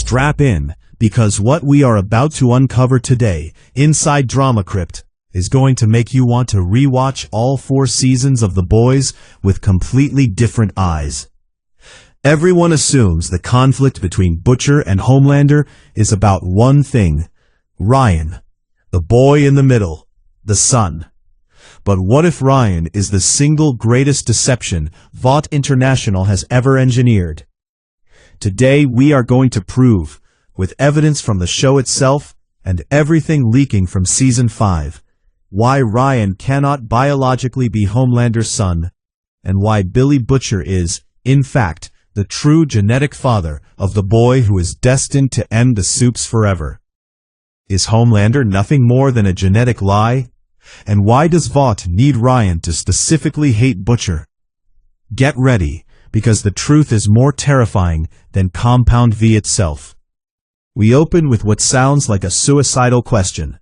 Strap in, because what we are about to uncover today, inside DramaCrypt, is going to make you want to rewatch all 4 seasons of The Boys with completely different eyes. Everyone assumes the conflict between Butcher and Homelander is about one thing: Ryan, the boy in the middle, the son. But what if Ryan is the single greatest deception Vought International has ever engineered? Today we are going to prove, with evidence from the show itself and everything leaking from Season 5, why Ryan cannot biologically be Homelander's son, and why Billy Butcher is, in fact, the true genetic father of the boy who is destined to end the Supes forever. Is Homelander nothing more than a genetic lie? And why does Vought need Ryan to specifically hate Butcher? Get ready, because the truth is more terrifying than Compound V itself. We open with what sounds like a suicidal question.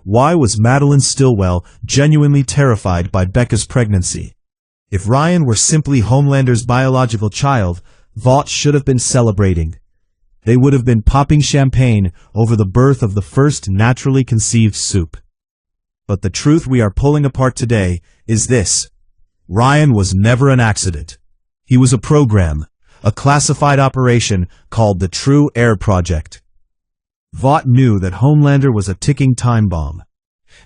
Why was Madeline Stillwell genuinely terrified by Becca's pregnancy? If Ryan were simply Homelander's biological child, Vought should have been celebrating. They would have been popping champagne over the birth of the first naturally conceived Supe. But the truth we are pulling apart today is this: Ryan was never an accident. He was a program, a classified operation called the True Heir Project. Vought knew that Homelander was a ticking time bomb.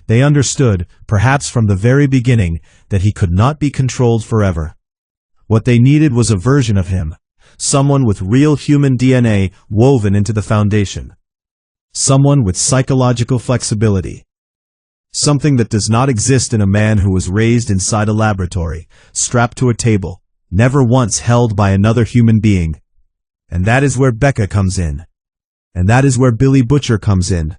They understood, perhaps from the very beginning, that he could not be controlled forever. What they needed was a version of him, someone with real human DNA woven into the foundation. Someone with psychological flexibility. Something that does not exist in a man who was raised inside a laboratory, strapped to a table, never once held by another human being. And that is where Becca comes in. And that is where Billy Butcher comes in.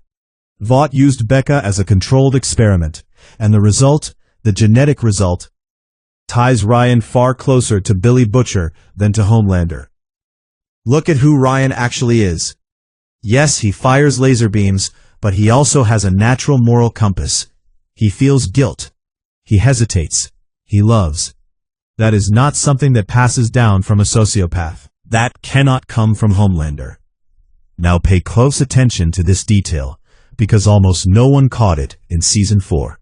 Vought used Becca as a controlled experiment, and the result, the genetic result, ties Ryan far closer to Billy Butcher than to Homelander. Look at who Ryan actually is. Yes, he fires laser beams, but he also has a natural moral compass. He feels guilt. He hesitates. He loves. That is not something that passes down from a sociopath. That cannot come from Homelander. Now pay close attention to this detail, because almost no one caught it in Season 4.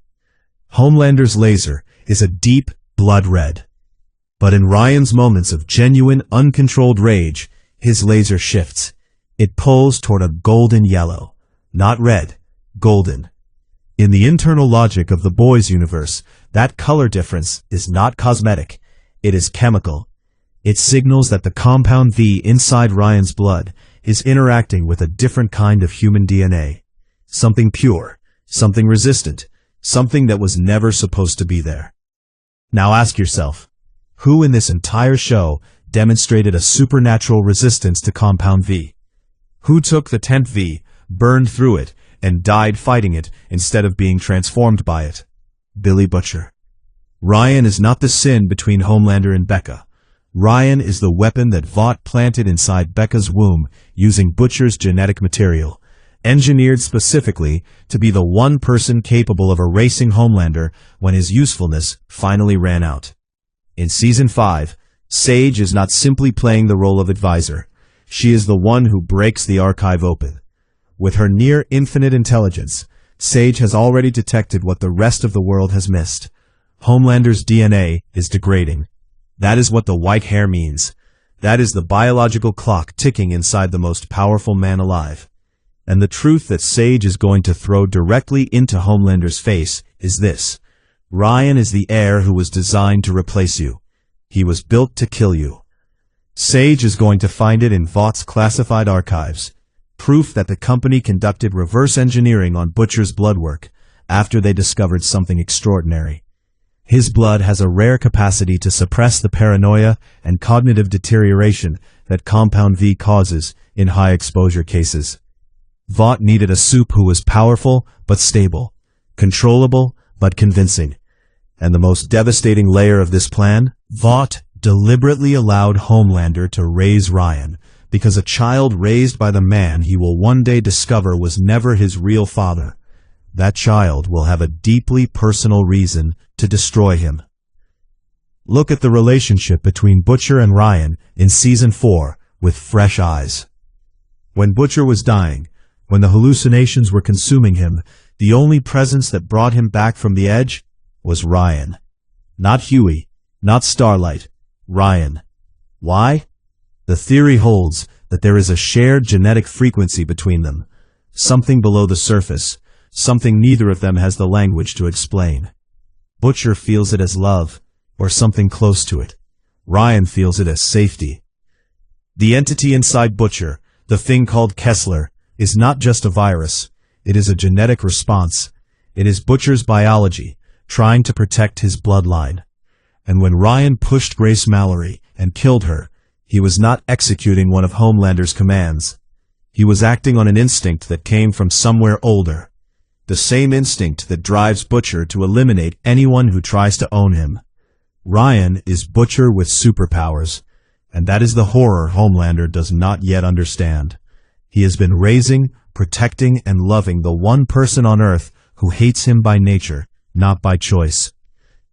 Homelander's laser is a deep blood red. But in Ryan's moments of genuine, uncontrolled rage, his laser shifts. It pulls toward a golden yellow. Not red, golden. In the internal logic of the Boys universe, that color difference is not cosmetic. It is chemical. It signals that the Compound V inside Ryan's blood is interacting with a different kind of human DNA. Something pure, something resistant, something that was never supposed to be there. Now ask yourself, who in this entire show demonstrated a supernatural resistance to Compound V? Who took the 10th V, burned through it, and died fighting it instead of being transformed by it? Billy Butcher. Ryan is not the sin between Homelander and Becca. Ryan is the weapon that Vought planted inside Becca's womb using Butcher's genetic material, engineered specifically to be the one person capable of erasing Homelander when his usefulness finally ran out. In Season 5, Sage is not simply playing the role of advisor. She is the one who breaks the archive open. With her near-infinite intelligence, Sage has already detected what the rest of the world has missed. Homelander's DNA is degrading. That is what the white hair means. That is the biological clock ticking inside the most powerful man alive. And the truth that Sage is going to throw directly into Homelander's face is this: Ryan is the heir who was designed to replace you. He was built to kill you. Sage is going to find it in Vaught's classified archives, proof that the company conducted reverse engineering on Butcher's blood work after they discovered something extraordinary. His blood has a rare capacity to suppress the paranoia and cognitive deterioration that Compound V causes in high-exposure cases. Vought needed a Supe who was powerful but stable, controllable but convincing. And the most devastating layer of this plan? Vought deliberately allowed Homelander to raise Ryan, because a child raised by the man he will one day discover was never his real father. That child will have a deeply personal reason to destroy him. Look at the relationship between Butcher and Ryan in Season 4 with fresh eyes. When Butcher was dying, when the hallucinations were consuming him, the only presence that brought him back from the edge was Ryan. Not Huey, not Starlight, Ryan. Why? The theory holds that there is a shared genetic frequency between them, something below the surface, something neither of them has the language to explain. Butcher feels it as love, or something close to it. Ryan feels it as safety. The entity inside Butcher, the thing called Kessler, is not just a virus. It is a genetic response. It is Butcher's biology, trying to protect his bloodline. And when Ryan pushed Grace Mallory and killed her, he was not executing one of Homelander's commands. He was acting on an instinct that came from somewhere older. The same instinct that drives Butcher to eliminate anyone who tries to own him. Ryan is Butcher with superpowers, and that is the horror Homelander does not yet understand. He has been raising, protecting, and loving the one person on Earth who hates him by nature, not by choice.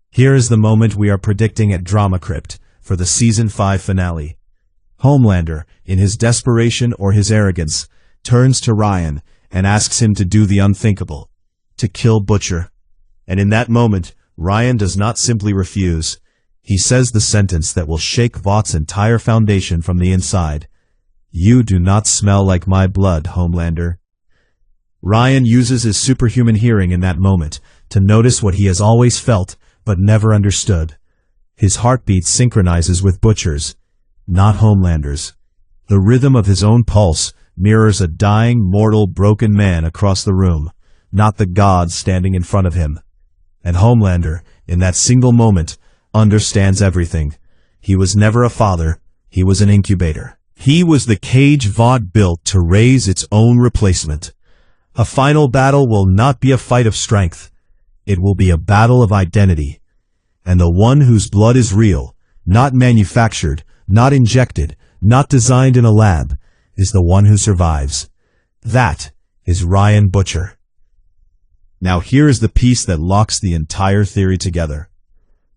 Here is the moment we are predicting at DramaCrypt for the Season 5 finale. Homelander, in his desperation or his arrogance, turns to Ryan and asks him to do the unthinkable, to kill Butcher. And in that moment, Ryan does not simply refuse. He says the sentence that will shake Vought's entire foundation from the inside. "You do not smell like my blood, Homelander." Ryan uses his superhuman hearing in that moment to notice what he has always felt but never understood. His heartbeat synchronizes with Butcher's, not Homelander's. The rhythm of his own pulse mirrors a dying, mortal, broken man across the room, not the god standing in front of him. And Homelander, in that single moment, understands everything. He was never a father, he was an incubator. He was the cage Vought built to raise its own replacement. A final battle will not be a fight of strength. It will be a battle of identity. And the one whose blood is real, not manufactured, not injected, not designed in a lab, is the one who survives. That is Ryan Butcher. Now here is the piece that locks the entire theory together.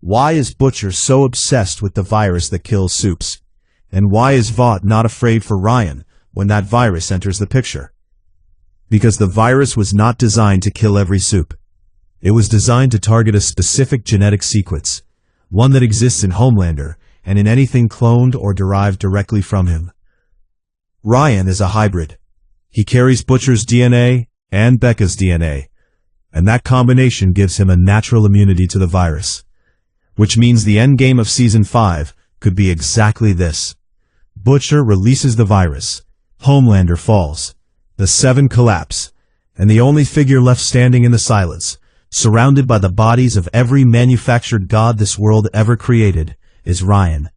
Why is Butcher so obsessed with the virus that kills Supes? And why is Vought not afraid for Ryan when that virus enters the picture? Because the virus was not designed to kill every Supe. It was designed to target a specific genetic sequence, one that exists in Homelander and in anything cloned or derived directly from him. Ryan is a hybrid. He carries Butcher's DNA and Becca's DNA, and that combination gives him a natural immunity to the virus. Which means the endgame of Season 5 could be exactly this. Butcher releases the virus, Homelander falls, the Seven collapse, and the only figure left standing in the silence, surrounded by the bodies of every manufactured god this world ever created, is Ryan.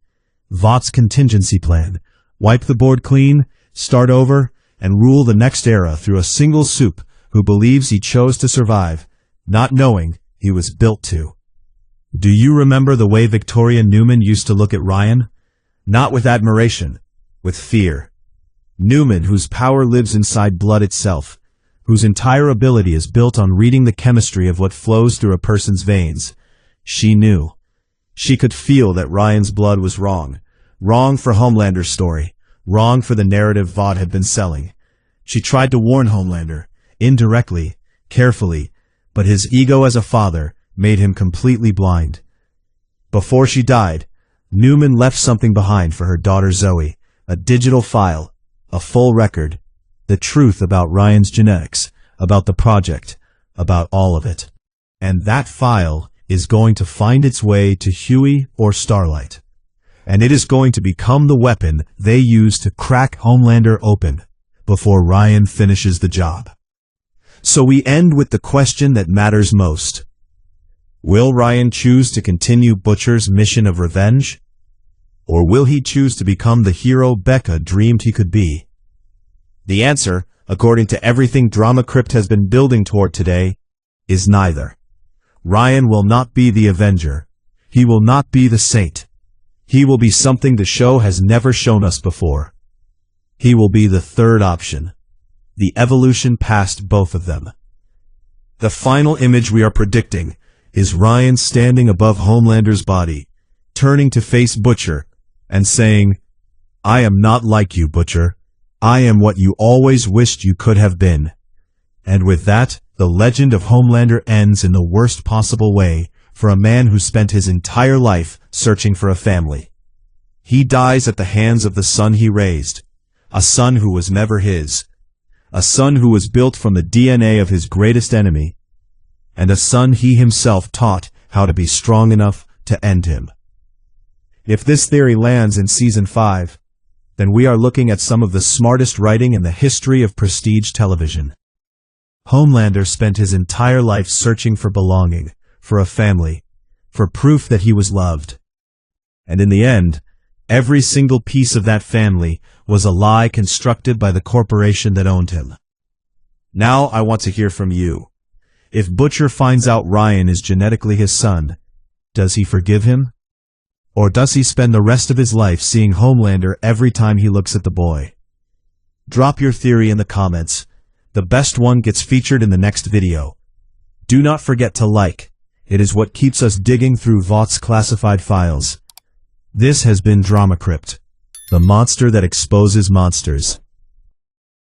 Vought's contingency plan: wipe the board clean, start over, and rule the next era through a single Supe who believes he chose to survive, not knowing he was built to. Do you remember the way Victoria Newman used to look at Ryan? Not with admiration, with fear. Newman, whose power lives inside blood itself, whose entire ability is built on reading the chemistry of what flows through a person's veins. She knew. She could feel that Ryan's blood was wrong. Wrong for Homelander's story. Wrong for the narrative Vought had been selling. She tried to warn Homelander, indirectly, carefully, but his ego as a father made him completely blind. Before she died, Newman left something behind for her daughter Zoe, a digital file, a full record, the truth about Ryan's genetics, about the project, about all of it. And that file is going to find its way to Huey or Starlight. And it is going to become the weapon they use to crack Homelander open before Ryan finishes the job. So we end with the question that matters most. Will Ryan choose to continue Butcher's mission of revenge? Or will he choose to become the hero Becca dreamed he could be? The answer, according to everything DramaCrypt has been building toward today, is neither. Ryan will not be the Avenger. He will not be the Saint. He will be something the show has never shown us before. He will be the third option, the evolution past both of them. The final image we are predicting is Ryan standing above Homelander's body, turning to face Butcher, and saying, "I am not like you, Butcher. I am what you always wished you could have been. And with that, the legend of Homelander ends in the worst possible way for a man who spent his entire life searching for a family. He dies at the hands of the son he raised, a son who was never his, a son who was built from the DNA of his greatest enemy, and a son he himself taught how to be strong enough to end him. If this theory lands in Season 5, then we are looking at some of the smartest writing in the history of prestige television. Homelander spent his entire life searching for belonging, for a family, for proof that he was loved. And in the end, every single piece of that family was a lie constructed by the corporation that owned him. Now I want to hear from you. If Butcher finds out Ryan is genetically his son, does he forgive him? Or does he spend the rest of his life seeing Homelander every time he looks at the boy? Drop your theory in the comments. The best one gets featured in the next video. Do not forget to like. It is what keeps us digging through Vought's classified files. This has been DramaCrypt, the monster that exposes monsters.